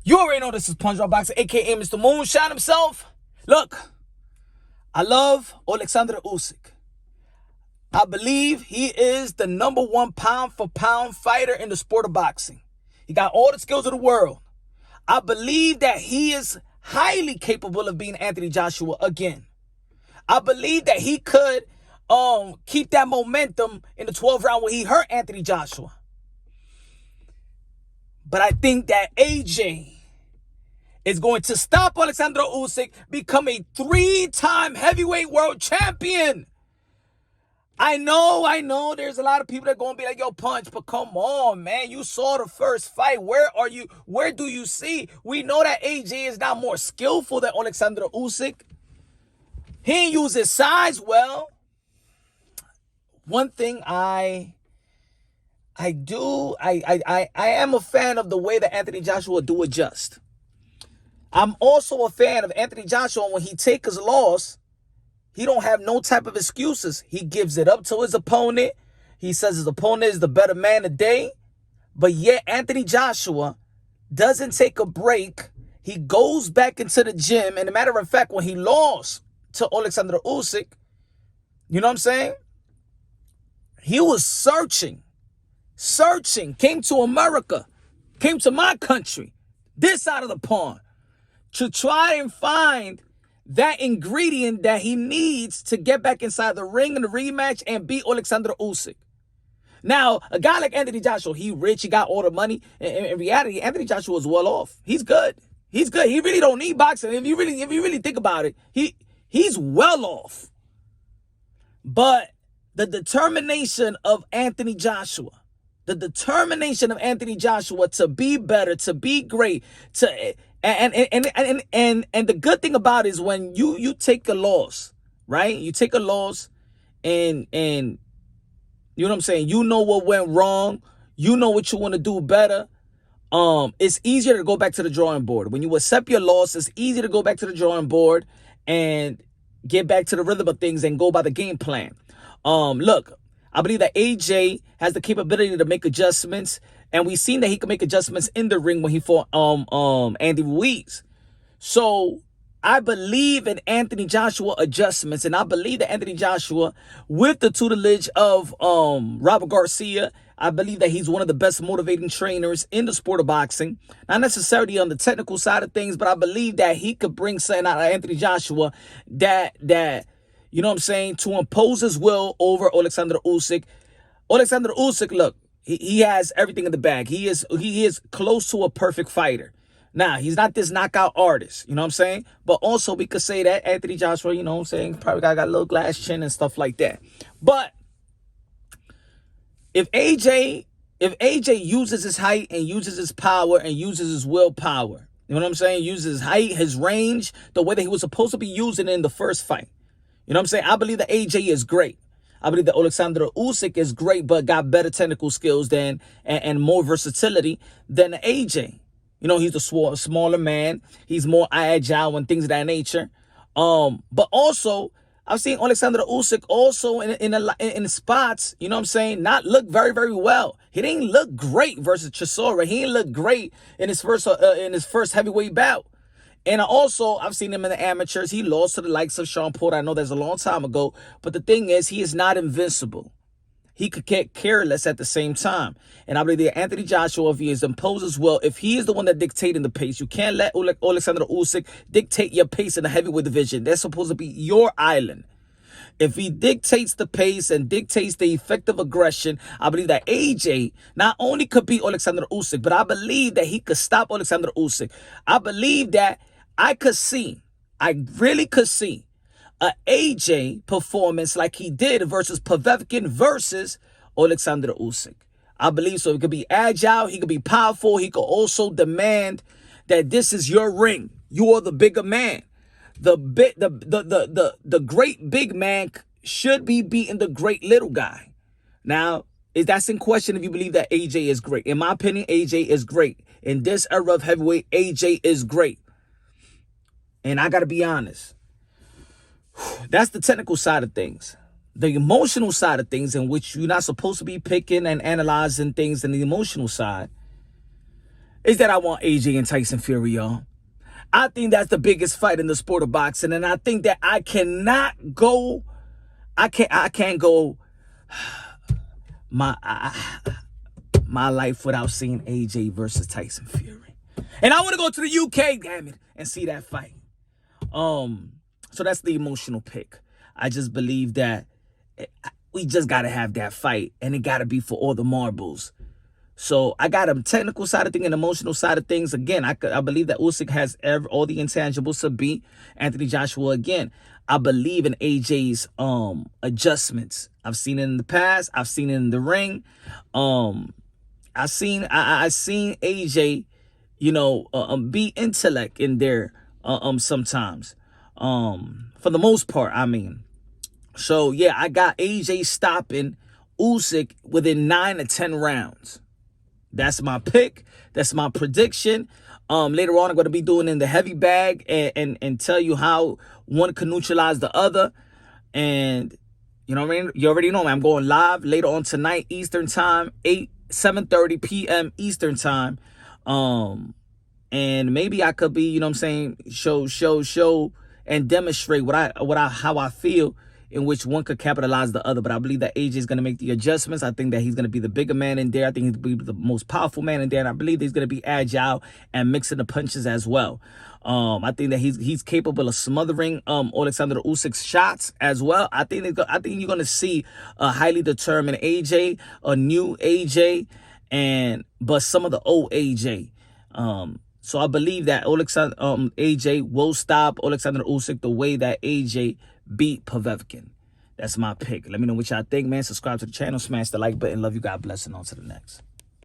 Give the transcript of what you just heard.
You already know this is Punch Boxing, a.k.a. Mr. Moonshine himself. Look, I love Oleksandr Usyk. I believe he is the #1 pound-for-pound fighter in the sport of boxing. He got all the skills of the world. I believe that he is highly capable of being Anthony Joshua again. I believe that he could keep that momentum in the 12th round where he hurt Anthony Joshua. But I think that AJ is going to stop Oleksandr Usyk, become a 3-time heavyweight world champion. I know there's a lot of people that are going to be like, yo, Punch, but come on, man. You saw the first fight. Where are you? Where do you see? We know that AJ is now more skillful than Oleksandr Usyk. He didn't use his size well. One thing I am a fan of the way that Anthony Joshua do adjust. I'm also a fan of Anthony Joshua when he takes his loss. He don't have no type of excuses. He gives it up to his opponent. He says his opponent is the better man today. But yet Anthony Joshua doesn't take a break. He goes back into the gym. And as a matter of fact, when he lost to Oleksandr Usyk, you know what I'm saying? He was searching, came to America, came to my country, this side of the pond, to try and find that ingredient that he needs to get back inside the ring in the rematch and beat Oleksandr Usyk. Now, a guy like Anthony Joshua, he rich, he got all the money. In reality, Anthony Joshua is well off. He's good. He's good. He really don't need boxing. If you really think about it, he's well off. But the determination of Anthony Joshua, to be better, to be great, and the good thing about it is when you take a loss, right? You take a loss and you know what I'm saying? You know what went wrong. You know what you want to do better. It's easier to go back to the drawing board. When you accept your loss, it's easy to go back to the drawing board and get back to the rhythm of things and go by the game plan. Look, I believe that AJ has the capability to make adjustments, and we've seen that he can make adjustments in the ring when he fought Andy Ruiz. So I believe in Anthony Joshua adjustments, and I believe that Anthony Joshua, with the tutelage of Robert Garcia, I believe that he's one of the best motivating trainers in the sport of boxing. Not necessarily on the technical side of things, but I believe that he could bring something out of Anthony Joshua that you know what I'm saying, to impose his will over Oleksandr Usyk. Oleksandr Usyk, look, he has everything in the bag. He is close to a perfect fighter. Now, he's not this knockout artist, you know what I'm saying? But also we could say that Anthony Joshua, you know what I'm saying, probably got a little glass chin and stuff like that. But if AJ uses his height and uses his power and uses his willpower, you know what I'm saying, uses his height, his range, the way that he was supposed to be using it in the first fight, you know what I'm saying? I believe that AJ is great. I believe that Oleksandr Usyk is great, but got better technical skills than and more versatility than AJ. You know, he's a smaller man. He's more agile and things of that nature. But also, I've seen Oleksandr Usyk also in spots, you know what I'm saying, not look very, very well. He didn't look great versus Chisora. He didn't look great in his first heavyweight bout. And also, I've seen him in the amateurs. He lost to the likes of Sean Porter. I know that's a long time ago. But the thing is, he is not invincible. He could get careless at the same time. And I believe that Anthony Joshua, if he is imposed as well, if he is the one that dictating the pace, you can't let Oleksandr Usyk dictate your pace in the heavyweight division. That's supposed to be your island. If he dictates the pace and dictates the effective aggression, I believe that AJ not only could beat Oleksandr Usyk, but I believe that he could stop Oleksandr Usyk. I believe that I really could see a AJ performance like he did versus Povetkin versus Oleksandr Usyk. I believe so. He could be agile. He could be powerful. He could also demand that this is your ring. You are the bigger man. The great big man should be beating the great little guy. Now, that's in question if you believe that AJ is great. In my opinion, AJ is great. In this era of heavyweight, AJ is great. And I got to be honest. That's the technical side of things. The emotional side of things, in which you're not supposed to be picking and analyzing things in the emotional side. is that I want AJ and Tyson Fury, y'all. I think that's the biggest fight in the sport of boxing, and I think that I cannot go. I can't go my my life without seeing AJ versus Tyson Fury. And I want to go to the UK, damn it, and see that fight. So that's the emotional pick. I just believe that we just got to have that fight, and it got to be for all the marbles. So I got a technical side of things and emotional side of things. Again, I believe that Usyk has all the intangibles to beat Anthony Joshua again. I believe in AJ's adjustments. I've seen it in the past. I've seen it in the ring. I seen AJ, be intellect in there sometimes. For the most part, I mean. So yeah, I got AJ stopping Usyk within 9 to 10 rounds. That's my pick. That's my prediction. Later on, I'm going to be doing in the heavy bag and tell you how one can neutralize the other. And you know what I mean? You already know me. I'm going live later on tonight, Eastern time, 7:30 p.m. Eastern time. And maybe I could be, show and demonstrate how I feel, in which one could capitalize the other. But I believe that AJ is going to make the adjustments. I think that he's going to be the bigger man in there. I think he's going to be the most powerful man in there. And I believe that he's going to be agile and mixing the punches as well. I think that he's capable of smothering Oleksandr Usyk's shots as well. I think you're going to see a highly determined AJ, a new AJ, but some of the old AJ. So I believe that AJ will stop Oleksandr Usyk the way that AJ beat Povetkin. That's my pick. Let me know what y'all think, man. Subscribe to the channel. Smash the like button. Love you. God bless. And on to the next.